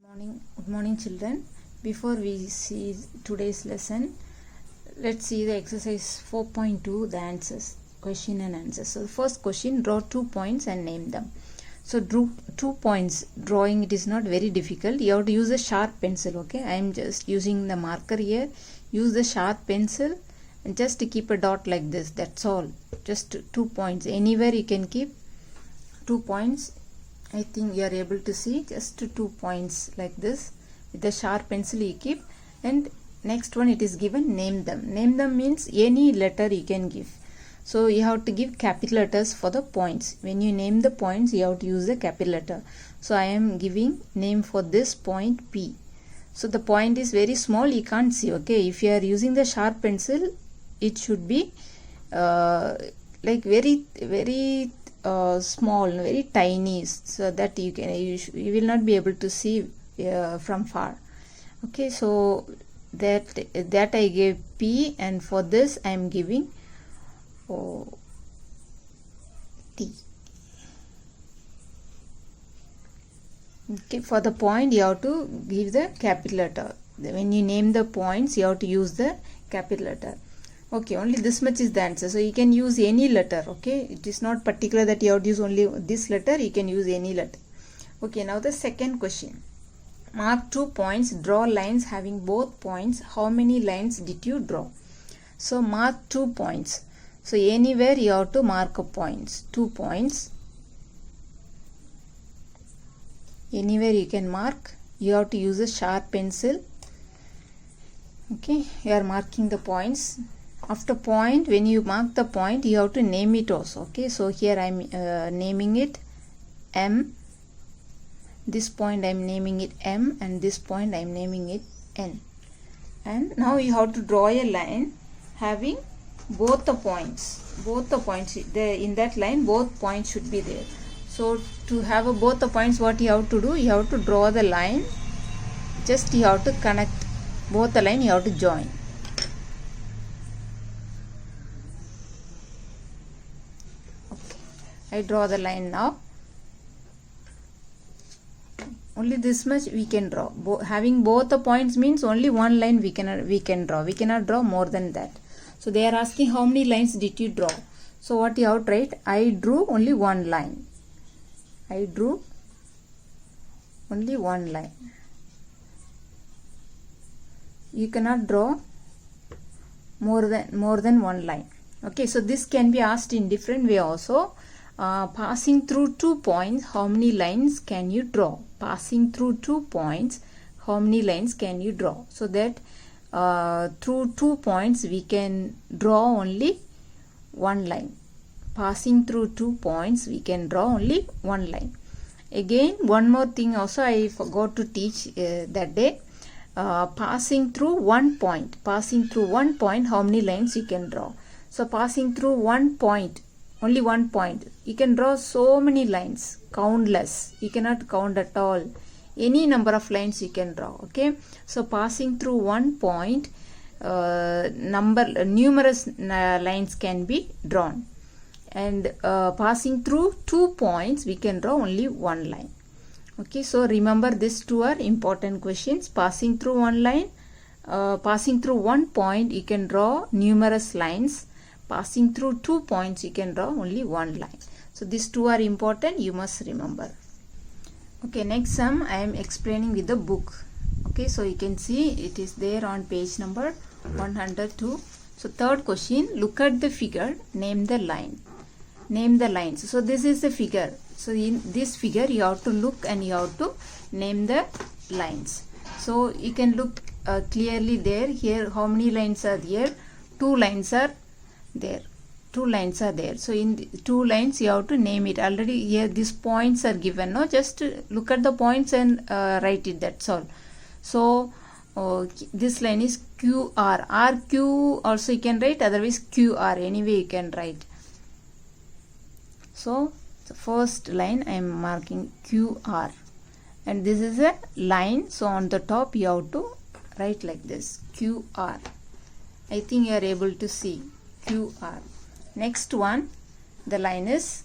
Good morning children. Before we see today's lesson, let's see the exercise 4.2, the answers, question and answers. So the first question, draw 2 points and name them. So draw 2 points, drawing it is not very difficult. You have to use a sharp pencil, okay? I am just using the marker here. Use the sharp pencil and just to keep a dot like this, that's all. Just 2 points. Anywhere you can keep 2 points. I think you are able to see just 2 points like this. With the sharp pencil you keep, and next one it is given, name them. Name them means any letter you can give. So you have to give capital letters for the points. When you name the points, you have to use the capital letter. So I am giving name for this point P. So the point is very small, you can't see, okay? If you are using the sharp pencil, it should be like very small, very tiny, so that you will not be able to see from far. Okay, so that I gave P, and for this I am giving T. Okay, for the point you have to give the capital letter. When you name the points, you have to use the capital letter. Okay, only this much is the answer. So you can use any letter, okay? It is not particular that you have to use only this letter. You can use any letter. Okay, now the second question. Mark 2 points, draw lines having both points. How many lines did you draw? So mark 2 points. So anywhere you have to mark a points. 2 points. Anywhere you can mark. You have to use a sharp pencil. Okay, you are marking the points. After point, when you mark the point, you have to name it also. Okay, so here I am naming it M. This point I am naming it M, and this point I am naming it N. And now you have to draw a line having both the points. Both the points in that line, both points should be there. So to have both the points, what you have to do? You have to draw the line. Just you have to connect both the line. You have to join. I draw the line now. Only this much we can draw. Having both the points means only one line we can draw. We cannot draw more than that. So they are asking how many lines did you draw. So what you have to write? I drew only one line. I drew only one line. You cannot draw more than one line. Okay, so this can be asked in different way also. Passing through 2 points, how many lines can you draw? Passing through 2 points, how many lines can you draw? So that through 2 points we can draw only one line. Passing through 2 points we can draw only one line. Again, one more thing also I forgot to teach that day. Passing through 1 point. Passing through 1 point, how many lines you can draw? So passing through 1 point, only 1 point, you can draw so many lines, countless. You cannot count at all. Any number of lines you can draw. Okay, so passing through 1 point, numerous lines can be drawn, and passing through 2 points we can draw only one line. Okay, so remember these two are important questions. Passing through one line, passing through 1 point you can draw numerous lines. Passing through 2 points you can draw only one line. So these two are important, you must remember. Okay, next sum I am explaining with the book. Okay, so you can see it is there on page number 102. So third question, look at the figure, name the line. Name the lines. So this is the figure. So in this figure you have to look and you have to name the lines. So you can look clearly there. Here how many lines are there? 2 lines are there. 2 lines are there. So in 2 lines you have to name it. Already here these points are given. No, just look at the points and write it. That's all. So this line is QR. RQ also you can write. Otherwise QR. Anyway you can write. So the first line I am marking QR, and this is a line. So on the top you have to write like this, QR. I think you are able to see. QR. Next one, the line is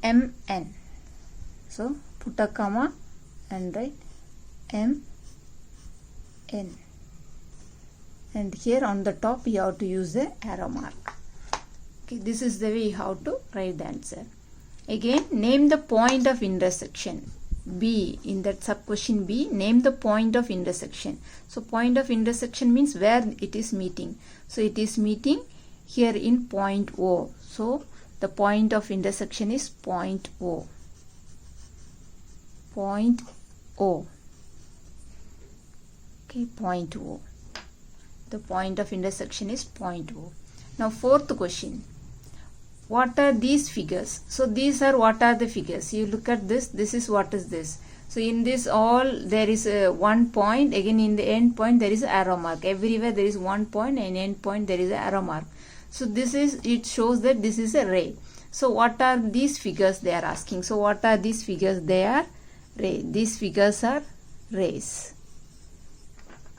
MN. So put a comma and write M N, and here on the top you have to use the arrow mark. Okay, this is the way how to write the answer. Again, name the point of intersection. B, in that sub question B, name the point of intersection. So point of intersection means where it is meeting. So it is meeting here in point O. So the point of intersection is point O. Point O. Okay, point O. The point of intersection is point O. Now fourth question. What are these figures? So these are what are the figures. You look at this. This is what is this. So in this all there is a one point. Again in the end point there is an arrow mark. Everywhere there is one point and end point there is an arrow mark. So this is, it shows that this is a ray. So what are these figures they are asking. So what are these figures? They are ray. These figures are rays.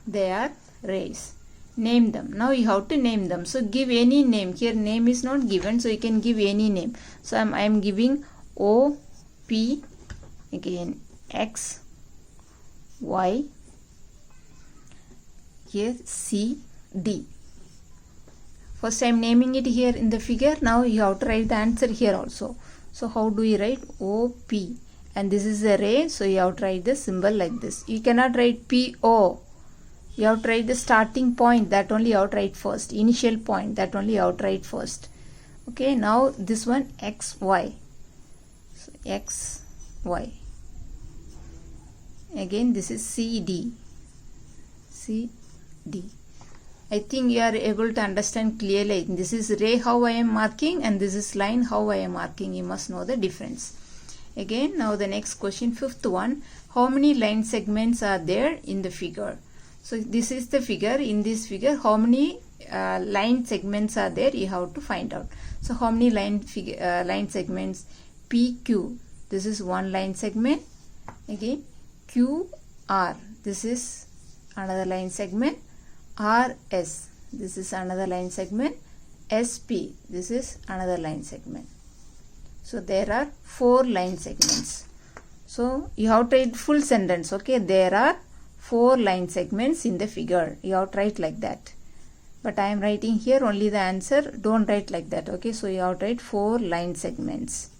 They are rays. Name them. Now you have to name them. So give any name. Here name is not given, so you can give any name. So I am giving O, P, again X, Y, here C, D. First I am naming it here in the figure. Now you have to write the answer here also. So how do you write? O, P, and this is a ray, so you have to write the symbol like this. You cannot write P, O. You have to write the starting point, that only you have to write first. Initial point, that only you have to write first. Okay, now this one X, Y. So X, Y. Again this is C, D. C, D. I think you are able to understand clearly. This is ray how I am marking, and this is line how I am marking. You must know the difference. Again, now the next question, fifth one. How many line segments are there in the figure? So this is the figure. In this figure, how many line segments are there? You have to find out. So how many line segments? PQ. This is one line segment. Again, QR. This is another line segment. RS. This is another line segment. SP. This is another line segment. So there are 4 line segments. So you have to write full sentence. Okay, there are 4 line segments in the figure. You have to write like that. But I am writing here only the answer. Don't write like that. Okay, so you have to write 4 line segments.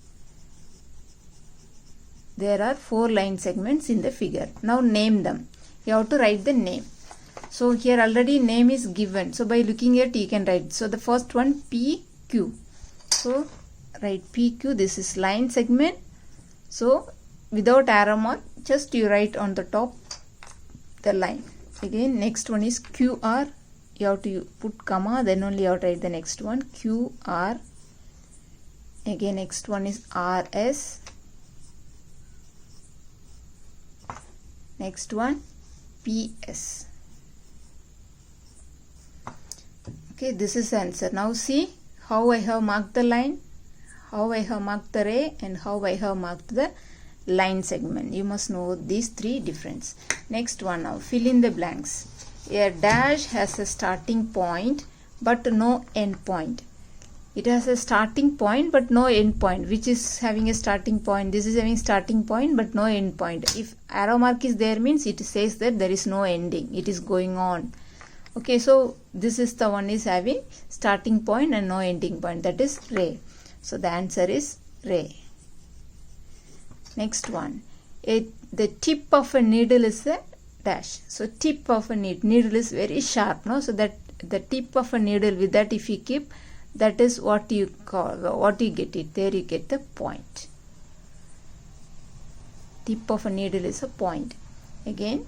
There are 4 line segments in the figure. Now name them. You have to write the name. So here already name is given. So by looking at you can write. So the first one PQ. So write PQ. This is line segment. So without arrow mark, just you write on the top the line. Again next one is QR. You have to put comma, then only you have to write the next one. QR. Again next one is RS. Next one PS. Okay, this is the answer. Now see how I have marked the line, how I have marked the ray, and how I have marked the line segment. You must know these 3 difference. Next one, now fill in the blanks. A dash has a starting point but no end point. It has a starting point but no end point. Which is having a starting point? This is having starting point but no end point. If arrow mark is there, means it says that there is no ending. It is going on. Okay, so this is the one is having starting point and no ending point. That is ray. So the answer is ray. Next one. The tip of a needle is a dash. So tip of a needle is very sharp, no? So that the tip of a needle, with that if you keep, that is what you call, what you get it. There you get the point. Tip of a needle is a point. Again,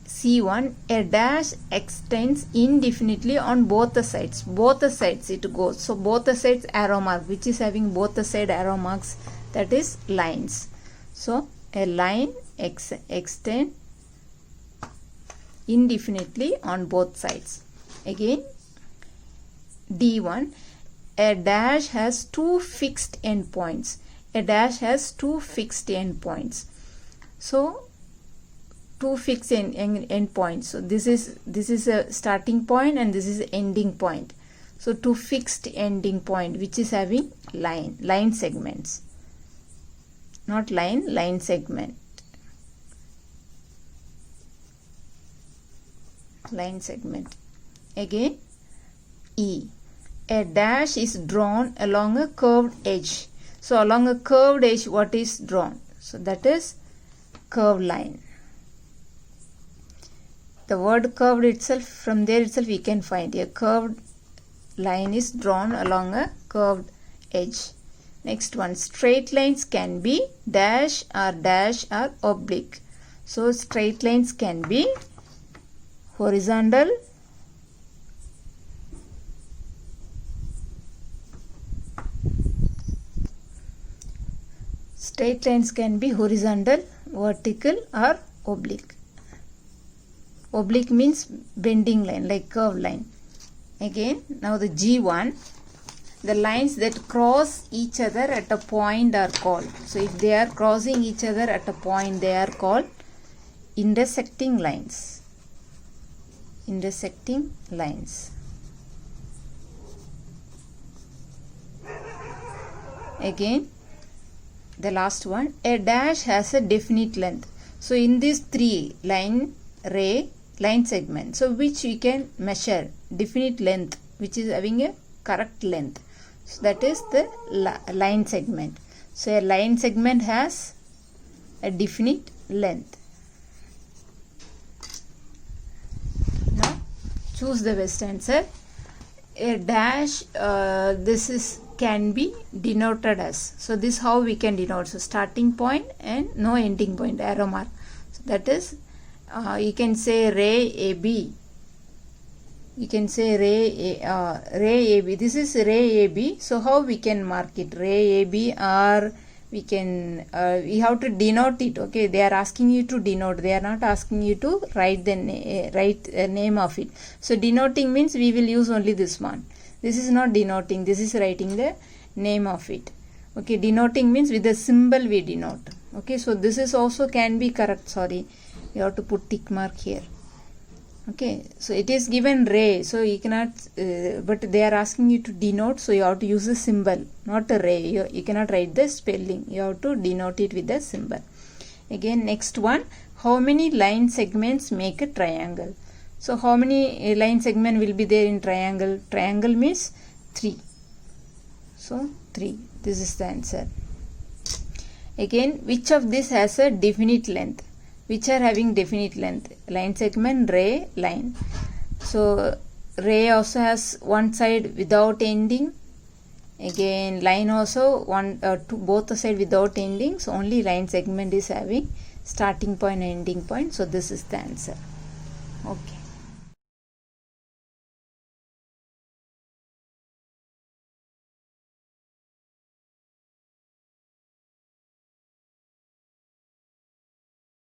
C1, a dash extends indefinitely on both the sides. Both the sides it goes. So both the sides arrow mark, which is having both the side arrow marks, that is lines. So a line extend indefinitely on both sides. Again, D1, a dash has 2 fixed endpoints. A dash has 2 fixed endpoints. So 2 fixed endpoints. So this is a starting point and this is ending point. So 2 fixed ending point, which is having line segments. Not line segment. line segment. Again, E. A dash is drawn along a curved edge. So along a curved edge, what is drawn? So that is curved line. The word curved itself, from there itself we can find a curved line is drawn along a curved edge. Next one, straight lines can be dash or oblique. So straight lines can be horizontal, straight lines can be horizontal, vertical or oblique. Oblique means bending line, like curved line. Again, now the G1, the lines that cross each other at a point are called. So if they are crossing each other at a point, they are called intersecting lines. Intersecting lines. Again, the last one, a dash has a definite length. So in these three, line, ray, line segment, so which we can measure definite length, which is having a correct length. So that is the line segment. So a line segment has a definite length. Now choose the best answer. A dash, can be denoted as. So this how we can denote. So starting point and no ending point, arrow mark. So that is, you can say ray AB. You can say ray AB. This is ray AB. So how we can mark it? Ray AB, or we can we have to denote it. Okay, they are asking you to denote. They are not asking you to write the name of it. So denoting means we will use only this one. This is not denoting. This is writing the name of it. Okay, denoting means with the symbol we denote. Okay, so this is also can be correct. Sorry, you have to put tick mark here. Okay, so it is given ray, so you cannot, but they are asking you to denote, so you have to use a symbol, not a ray. You cannot write the spelling, you have to denote it with the symbol. Again, next one, how many line segments make a triangle? So how many line segment will be there in triangle? Triangle means 3. So 3, this is the answer. Again, which of this has a definite length? Which are having definite length? Line segment, ray, line. So ray also has one side without ending. Again, line also both the side without ending. So only line segment is having starting point and ending point. So this is the answer. Okay.